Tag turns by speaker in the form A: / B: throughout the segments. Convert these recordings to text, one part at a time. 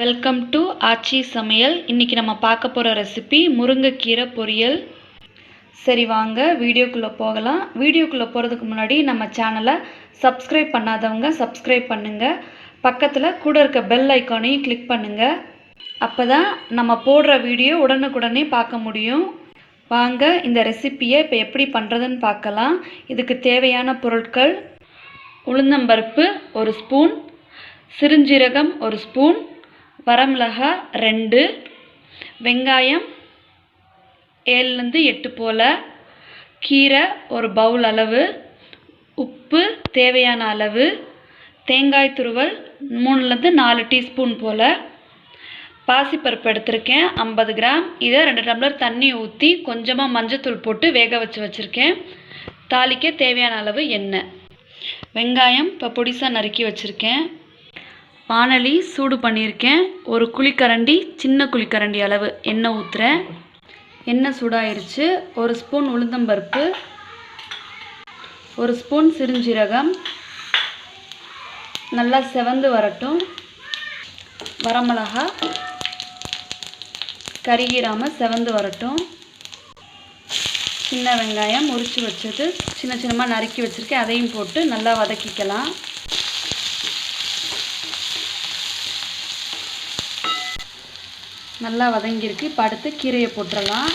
A: Welcome to ஆச்சி சமையல். இன்றைக்கி நம்ம பார்க்க போகிற ரெசிபி முருங்கைக்கீரை பொரியல். சரி வாங்க வீடியோக்குள்ளே போகலாம். வீடியோக்குள்ளே போகிறதுக்கு முன்னாடி நம்ம சேனலை சப்ஸ்கிரைப் பண்ணாதவங்க சப்ஸ்கிரைப் பண்ணுங்கள். பக்கத்தில் கூட இருக்க பெல் ஐக்கானையும் கிளிக் பண்ணுங்கள். அப்போ தான் நம்ம போடுற வீடியோ உடனுக்குடனே பார்க்க முடியும். வாங்க இந்த ரெசிப்பியை இப்போ எப்படி பண்ணுறதுன்னு பார்க்கலாம். இதுக்கு தேவையான பொருட்கள்: உளுந்தம்பருப்பு 1 ஸ்பூன், சிறுஞ்சீரகம் 1 ஸ்பூன், வரமிளகாய் 2, வெங்காயம் 7-8 போல், கீரை 1 பவுல் அளவு, உப்பு தேவையான அளவு, தேங்காய் துருவல் 3-4 டீஸ்பூன் போல், பாசிப்பருப்பு எடுத்திருக்கேன் 50 கிராம். இதை 2 டம்ளர் தண்ணி ஊற்றி கொஞ்சமாக மஞ்சத்தூள் போட்டு வேக வச்சுருக்கேன். தாளிக்க தேவையான அளவு எண்ணெய். வெங்காயம் இப்போ பொடிசாக நறுக்கி வச்சுருக்கேன். வானலி சூடு பண்ணியிருக்கேன். 1 குழிக்கரண்டி, சின்ன குழிக்கரண்டி அளவு எண்ணெய் ஊற்றுறேன். எண்ணெய் சூடாயிருச்சு. 1 ஸ்பூன் உளுந்தம்பருப்பு, 1 ஸ்பூன் சிறுஞ்சீரகம் நல்லா செவந்து வரட்டும். வரமிளகாய் கருகிராமல் செவந்து வரட்டும். சின்ன வெங்காயம் உரித்து வச்சது சின்னமாக நறுக்கி வச்சுருக்கேன். அதையும் போட்டு நல்லா வதக்கிக்கலாம். நல்லா வதங்கியிருக்கு. இப்போ அடுத்து கீரையை போட்டுடலாம்.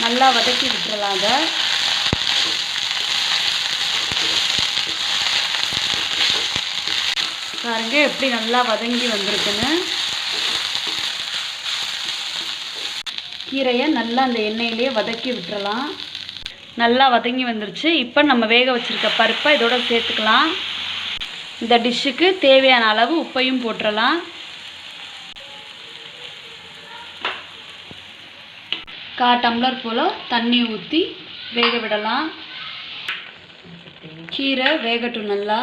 A: நல்லா வதக்கி விட்டுறலாம். அதை பாருங்க எப்படி நல்லா வதங்கி வந்திருக்குன்னு. கீரையை நல்லா அந்த எண்ணெயிலேயே வதக்கி விட்டுறலாம். நல்லா வதங்கி வந்துருச்சு. இப்போ நம்ம வேக வச்சுருக்க பருப்பை இதோட சேர்த்துக்கலாம். இந்த டிஷ்ஷுக்கு தேவையான அளவு உப்பையும் போட்டுடலாம். கால் டம்ளர் போல் தண்ணி ஊற்றி வேக விடலாம். கீரை வேகட்டும் நல்லா.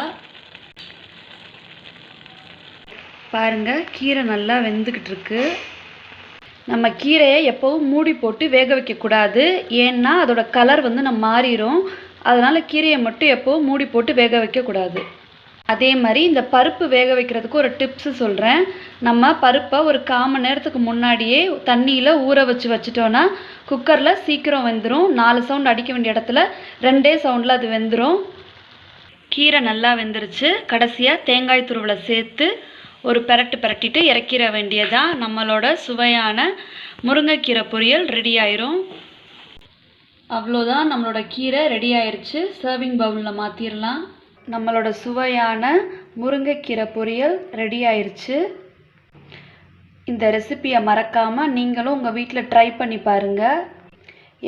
A: பாருங்கள் கீரை நல்லா வெந்துக்கிட்டு இருக்கு. நம்ம கீரையை எப்போவும் மூடி போட்டு வேக வைக்கக்கூடாது. ஏன்னா அதோட கலர் நம்ம மாறிடும். அதனால் கீரையை மட்டும் எப்போவும் மூடி போட்டு வேக வைக்கக்கூடாது. அதே மாதிரி இந்த பருப்பு வேக வைக்கிறதுக்கு ஒரு டிப்ஸு சொல்கிறேன். நம்ம பருப்பை ஒரு 1/4 மணி நேரத்துக்கு முன்னாடியே தண்ணியில் ஊற வச்சுட்டோன்னா குக்கரில் சீக்கிரம் வெந்துடும். 4 சவுண்ட் அடிக்க வேண்டிய இடத்துல 2 சவுண்டில் அது வெந்துடும். கீரை நல்லா வெந்துருச்சு. கடைசியாக தேங்காய் துருவலை சேர்த்து ஒரு பிரட்டிட்டு இறக்கிற வேண்டியதான். நம்மளோட சுவையான முருங்கைக்கீரை பொரியல் ரெடி ஆயிரும். அவ்வளோதான், நம்மளோட கீரை ரெடி ஆயிடுச்சு. சர்விங் பவுலில் மாற்றிடலாம். நம்மளோட சுவையான முருங்கைக்கீரை பொரியல் ரெடி ஆயிடுச்சு. இந்த ரெசிப்பியை மறக்காமல் நீங்களும் உங்கள் வீட்டில் ட்ரை பண்ணி பாருங்கள்.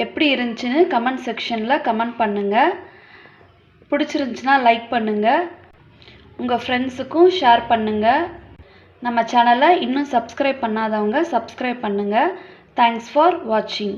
A: எப்படி இருந்துச்சுன்னு கமெண்ட் செக்ஷனில் கமெண்ட் பண்ணுங்கள். பிடிச்சிருந்துச்சுன்னா லைக் பண்ணுங்கள். உங்கள் ஃப்ரெண்ட்ஸுக்கும் ஷேர் பண்ணுங்கள். நம்ம சேனலை இன்னும் சப்ஸ்கிரைப் பண்ணாதவங்க சப்ஸ்கிரைப் பண்ணுங்கள். தேங்க்ஸ் ஃபார் வாட்சிங்.